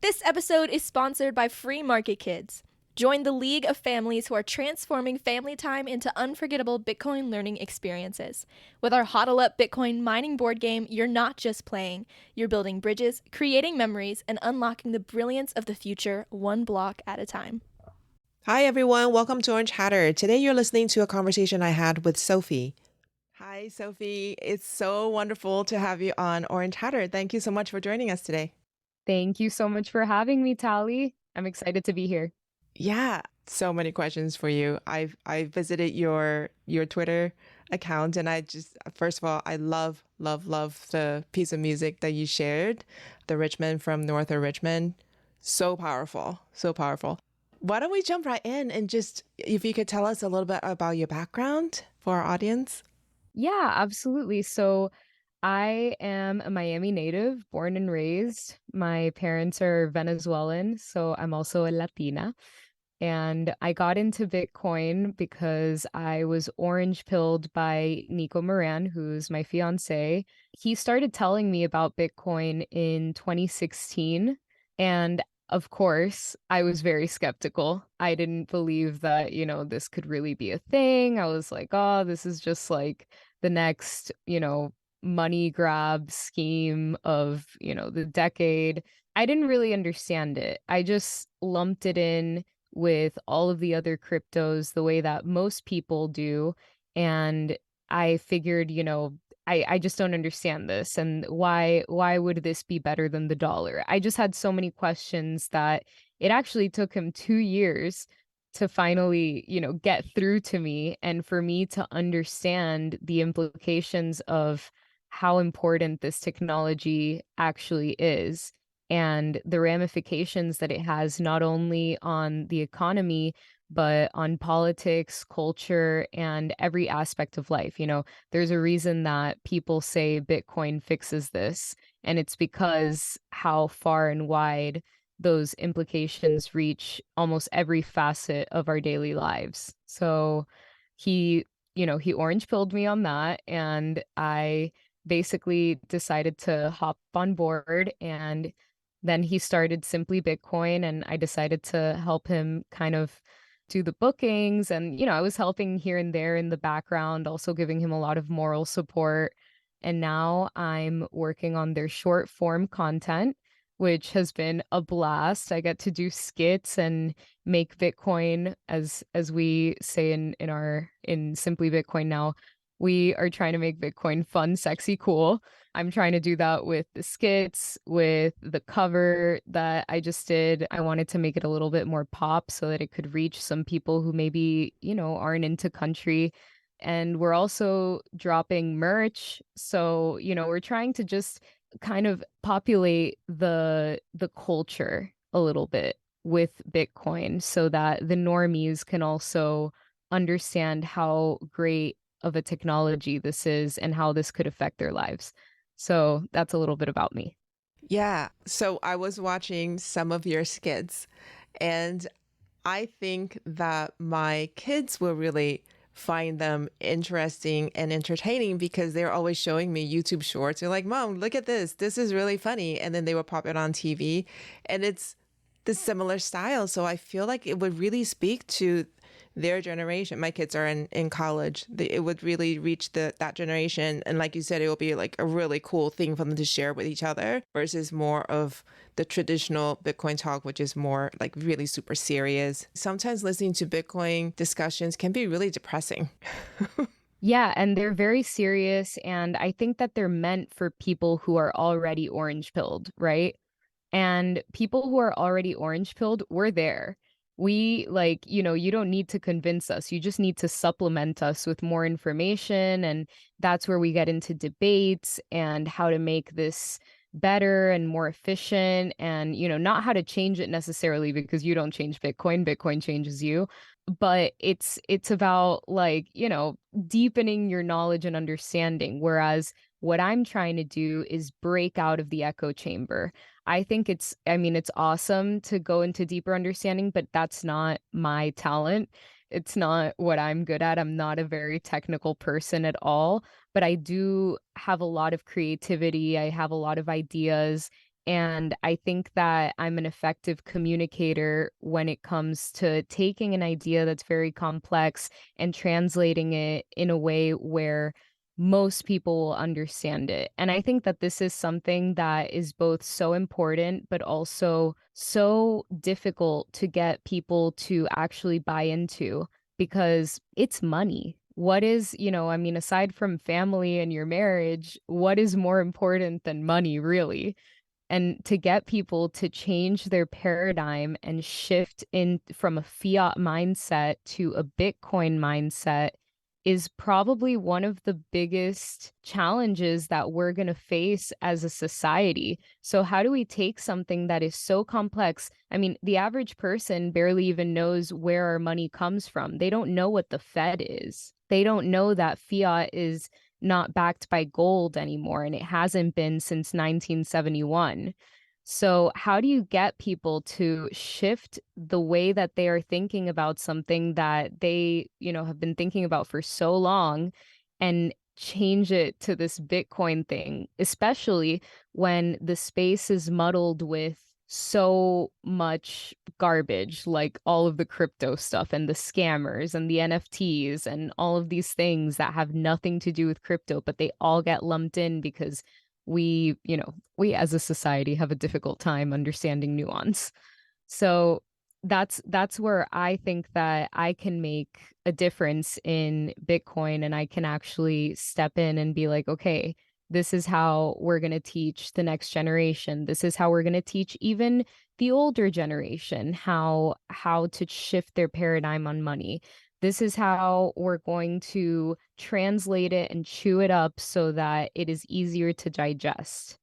This episode is sponsored by Free Market Kids. Join the league of families who are transforming family time into unforgettable Bitcoin learning experiences. With our HODL Up Bitcoin mining board game, you're not just playing, you're building bridges, creating memories, and unlocking the brilliance of the future one block at a time. Hi, everyone. Welcome to Orange Hatter. Today, you're listening to a conversation I had with Sophie. Hi, Sophie. It's so wonderful to have you on Orange Hatter. Thank you so much for joining us today. Thank you so much for having me, Tally. I'm excited to be here. Yeah, so many questions for you. I visited your Twitter account, and I just first of all, I love the piece of music that you shared, the Richmond from North of Richmond. So powerful, so powerful. Why don't we jump right in and just if you could tell us a little bit about your background for our audience? Yeah, absolutely. So I am a Miami native, born and raised. My parents are Venezuelan, so I'm also a Latina. And I got into Bitcoin because I was orange pilled by Nico Moran, who's my fiance. He started telling me about Bitcoin in 2016. And of course, I was very skeptical. I didn't believe that, this could really be a thing. I was like, oh, this is just like the next, money grab scheme of, the decade. I didn't really understand it. I just lumped it in with all of the other cryptos the way that most people do. And I figured, I just don't understand this. And why would this be better than the dollar? I just had so many questions that it actually took him 2 years to finally, get through to me and for me to understand the implications of how important this technology actually is and the ramifications that it has not only on the economy, but on politics, culture, and every aspect of life. There's a reason that people say Bitcoin fixes this, and it's because how far and wide those implications reach almost every facet of our daily lives. So he, he orange pilled me on that, and I basically decided to hop on board, and then he started Simply Bitcoin, and I decided to help him kind of do the bookings. And, I was helping here and there in the background, also giving him a lot of moral support. And now I'm working on their short form content, which has been a blast. I get to do skits and make Bitcoin, as we say in Simply Bitcoin now. We are trying to make Bitcoin fun, sexy, cool. I'm trying to do that with the skits, with the cover that I just did. I wanted to make it a little bit more pop so that it could reach some people who maybe, aren't into country. And we're also dropping merch. So, we're trying to just kind of populate the culture a little bit with Bitcoin so that the normies can also understand how great of a technology this is and how this could affect their lives. So that's a little bit about me. Yeah. So I was watching some of your skits, and I think that my kids will really find them interesting and entertaining because they're always showing me YouTube shorts. They're like, Mom, look at this. This is really funny. And then they will pop it on TV, and it's the similar style. So I feel like it would really speak to their generation. My kids are in college. It would really reach that generation. And like you said, it will be like a really cool thing for them to share with each other versus more of the traditional Bitcoin talk, which is more like really super serious. Sometimes listening to Bitcoin discussions can be really depressing. Yeah, and they're very serious. And I think that they're meant for people who are already orange pilled, right? And people who are already orange pilled, we're there. We like, you don't need to convince us. You just need to supplement us with more information. And that's where we get into debates and how to make this better and more efficient and, not how to change it necessarily because you don't change Bitcoin, Bitcoin changes you. But it's about like, deepening your knowledge and understanding. Whereas what I'm trying to do is break out of the echo chamber. I mean, it's awesome to go into deeper understanding, but that's not my talent. It's not what I'm good at. I'm not a very technical person at all, but I do have a lot of creativity. I have a lot of ideas, And I think that I'm an effective communicator when it comes to taking an idea that's very complex and translating it in a way where most people will understand it. And I think that this is something that is both so important, but also so difficult to get people to actually buy into because it's money. What is, I mean, aside from family and your marriage, what is more important than money, really? And to get people to change their paradigm and shift in from a fiat mindset to a Bitcoin mindset is probably one of the biggest challenges that we're going to face as a society. So, how do we take something that is so complex? I mean, the average person barely even knows where our money comes from. They don't know what the Fed is, they don't know that fiat is not backed by gold anymore, and it hasn't been since 1971. So, how do you get people to shift the way that they are thinking about something that they, have been thinking about for so long and change it to this Bitcoin thing, especially when the space is muddled with so much garbage, like all of the crypto stuff and the scammers and the NFTs and all of these things that have nothing to do with crypto, but they all get lumped in because we as a society have a difficult time understanding nuance. So that's where I think that I can make a difference in Bitcoin, and I can actually step in and be like, okay, this is how we're going to teach the next generation. This is how we're going to teach even the older generation how to shift their paradigm on money. This is how we're going to translate it and chew it up so that it is easier to digest.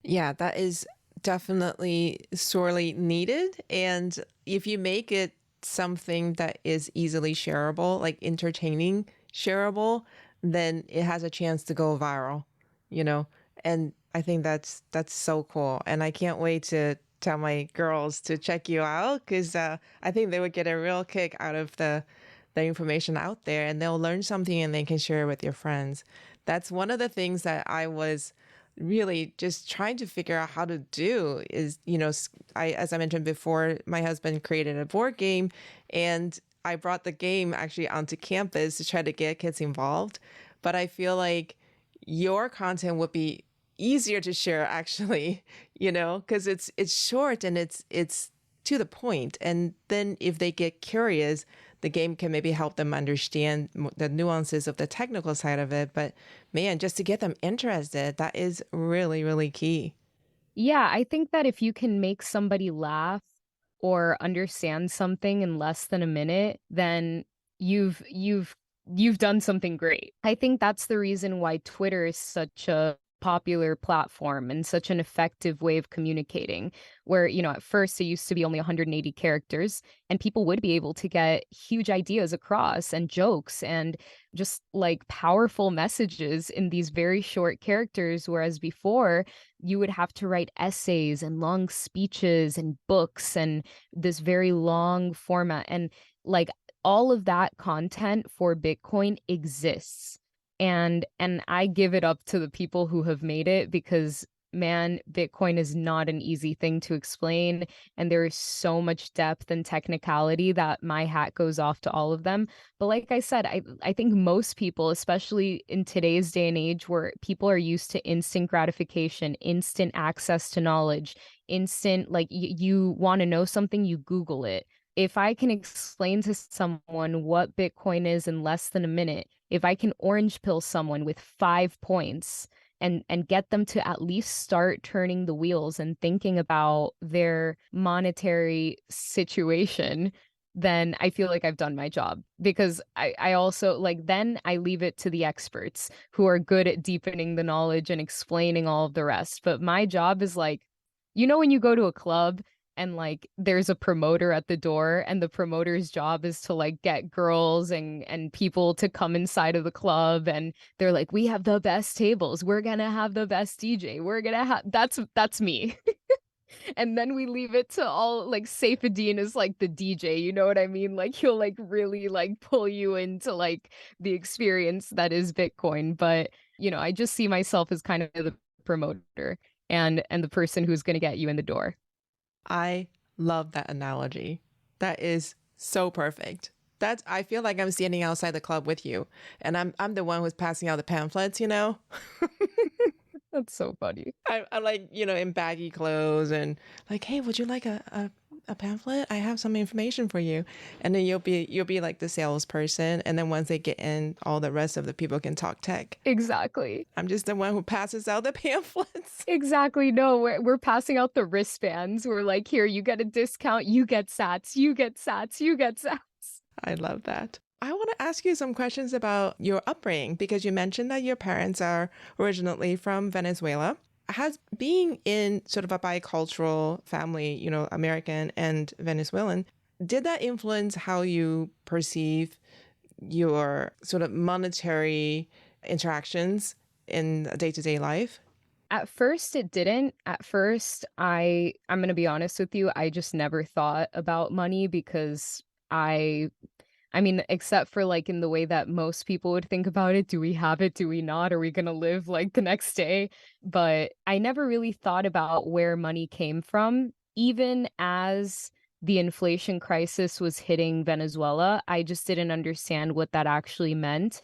Yeah, that is definitely sorely needed. And if you make it something that is easily shareable, like entertaining shareable, then it has a chance to go viral, you know? And I think that's so cool. And I can't wait to tell my girls to check you out because I think they would get a real kick out of the information out there, and they'll learn something and they can share it with their friends. That's one of the things that I was really just trying to figure out how to do is, as I mentioned before, my husband created a board game, and I brought the game actually onto campus to try to get kids involved. But I feel like your content would be easier to share actually, because it's short and it's to the point. And then if they get curious, the game can maybe help them understand the nuances of the technical side of it. But man, just to get them interested, that is really, really key. Yeah, I think that if you can make somebody laugh or understand something in less than a minute, then you've done something great. I think that's the reason why Twitter is such a popular platform and such an effective way of communicating, where, at first it used to be only 180 characters and people would be able to get huge ideas across and jokes and just like powerful messages in these very short characters, whereas before you would have to write essays and long speeches and books and this very long format. And like all of that content for Bitcoin exists. And I give it up to the people who have made it because man, Bitcoin is not an easy thing to explain. And there is so much depth and technicality that my hat goes off to all of them. But like I said, I think most people, especially in today's day and age where people are used to instant gratification, instant access to knowledge, instant, like you want to know something, you Google it. If I can explain to someone what Bitcoin is in less than a minute, if I can orange pill someone with 5 points and get them to at least start turning the wheels and thinking about their monetary situation, then I feel like I've done my job because I also like then I leave it to the experts who are good at deepening the knowledge and explaining all of the rest. But my job is like, when you go to a club and like there's a promoter at the door and the promoter's job is to like get girls and people to come inside of the club, and they're like, we have the best tables, we're gonna have the best DJ, we're gonna have that's me. And then we leave it to all like Saifedean is like the DJ, you know what I mean? Like he'll like really like pull you into like the experience that is Bitcoin. But I just see myself as kind of the promoter. and the person who's going to get you in the door. I love that analogy. That is so perfect. That's I feel like I'm standing outside the club with you and I'm the one who's passing out the pamphlets, you know? That's so funny. I'm like, in baggy clothes and like, hey, would you like a pamphlet? I have some information for you. And then you'll be like the salesperson. And then once they get in, all the rest of the people can talk tech. Exactly. I'm just the one who passes out the pamphlets. Exactly. No, we're passing out the wristbands. We're like, here, you get a discount, you get sats, you get sats, you get sats. I love that. I want to ask you some questions about your upbringing because you mentioned that your parents are originally from Venezuela. Has being in sort of a bicultural family, American and Venezuelan, did that influence how you perceive your sort of monetary interactions in day-to-day life? At first it didn't. At first, I'm going to be honest with you, I just never thought about money because I mean, except for like in the way that most people would think about it, do we have it? Do we not? Are we going to live like the next day? But I never really thought about where money came from. Even as the inflation crisis was hitting Venezuela, I just didn't understand what that actually meant.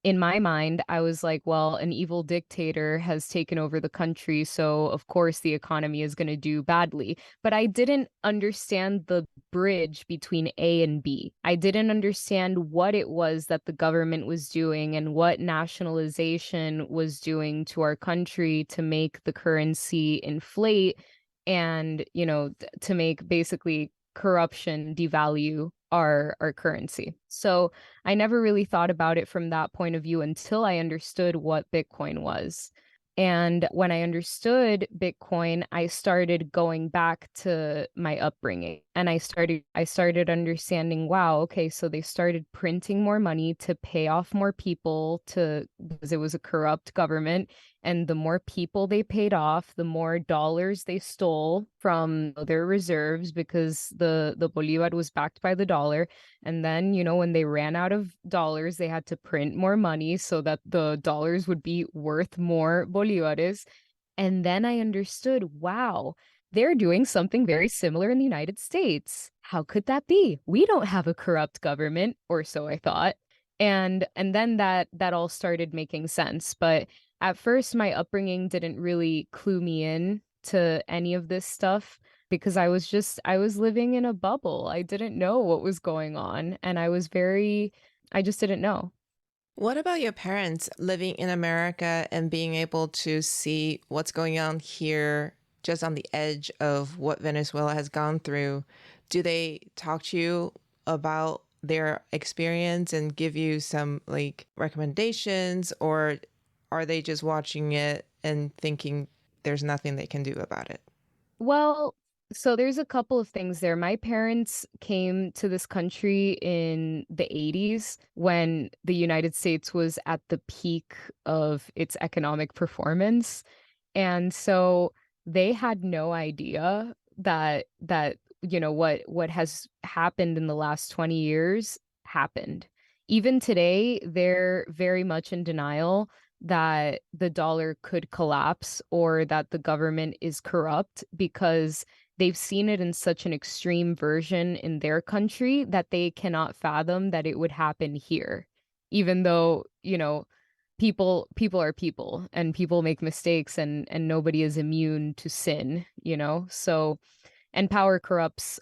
In my mind, I was like, well, an evil dictator has taken over the country, so of course the economy is going to do badly. But I didn't understand the bridge between A and B. I didn't understand what it was that the government was doing and what nationalization was doing to our country to make the currency inflate and, to make basically corruption devalue our currency. So I never really thought about it from that point of view until I understood what Bitcoin was. And when I understood Bitcoin, I started going back to my upbringing and I started understanding, wow, okay, so they started printing more money to pay off more people to because it was a corrupt government. And the more people they paid off, the more dollars they stole from their reserves because the Bolivar was backed by the dollar. And then, when they ran out of dollars, they had to print more money so that the dollars would be worth more bolivares. And then I understood, wow, they're doing something very similar in the United States. How could that be? We don't have a corrupt government, or so I thought. And then that all started making sense. But at first my upbringing didn't really clue me in to any of this stuff because I was living in a bubble. I didn't know what was going on and I just didn't know. What about your parents living in America and being able to see what's going on here just on the edge of what Venezuela has gone through? Do they talk to you about their experience and give you some like recommendations, or are they just watching it and thinking there's nothing they can do about it? Well, so there's a couple of things there. My parents came to this country in the 80s when the United States was at the peak of its economic performance. And so they had no idea that what has happened in the last 20 years happened. Even today, they're very much in denial that the dollar could collapse or that the government is corrupt because they've seen it in such an extreme version in their country that they cannot fathom that it would happen here. Even though, people are people and people make mistakes and nobody is immune to sin. So and power corrupts,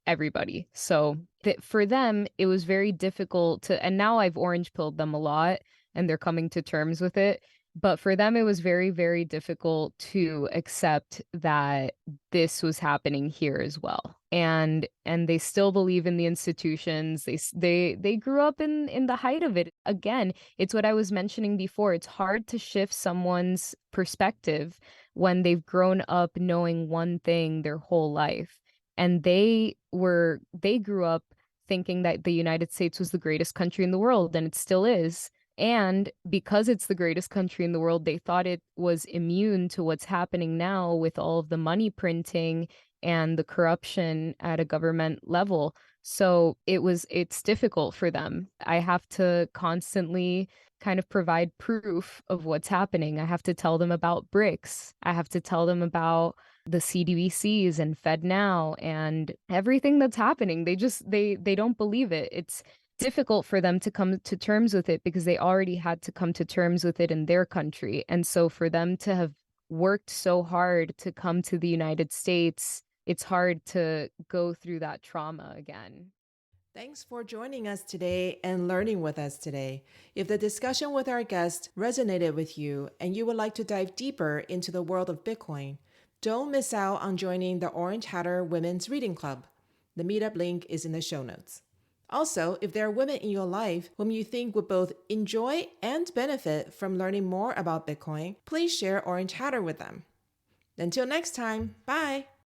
everybody. So for them, it was very difficult to, and now I've orange pilled them a lot and they're coming to terms with it. But for them, it was very, very difficult to accept that this was happening here as well. And they still believe in the institutions. They grew up in the height of it. Again, it's what I was mentioning before. It's hard to shift someone's perspective when they've grown up knowing one thing their whole life. And they grew up thinking that the United States was the greatest country in the world, and it still is. And because it's the greatest country in the world, they thought it was immune to what's happening now with all of the money printing and the corruption at a government level. So it's difficult for them. I have to constantly kind of provide proof of what's happening. I have to tell them about BRICS. I have to tell them about the CDBCs and FedNow and everything that's happening. They don't believe it. It's difficult for them to come to terms with it because they already had to come to terms with it in their country. And so for them to have worked so hard to come to the United States, it's hard to go through that trauma again. Thanks for joining us today and learning with us today. If the discussion with our guest resonated with you and you would like to dive deeper into the world of Bitcoin, don't miss out on joining the Orange Hatter Women's Reading Club. The meetup link is in the show notes. Also, if there are women in your life whom you think would both enjoy and benefit from learning more about Bitcoin, please share Orange Hatter with them. Until next time, bye!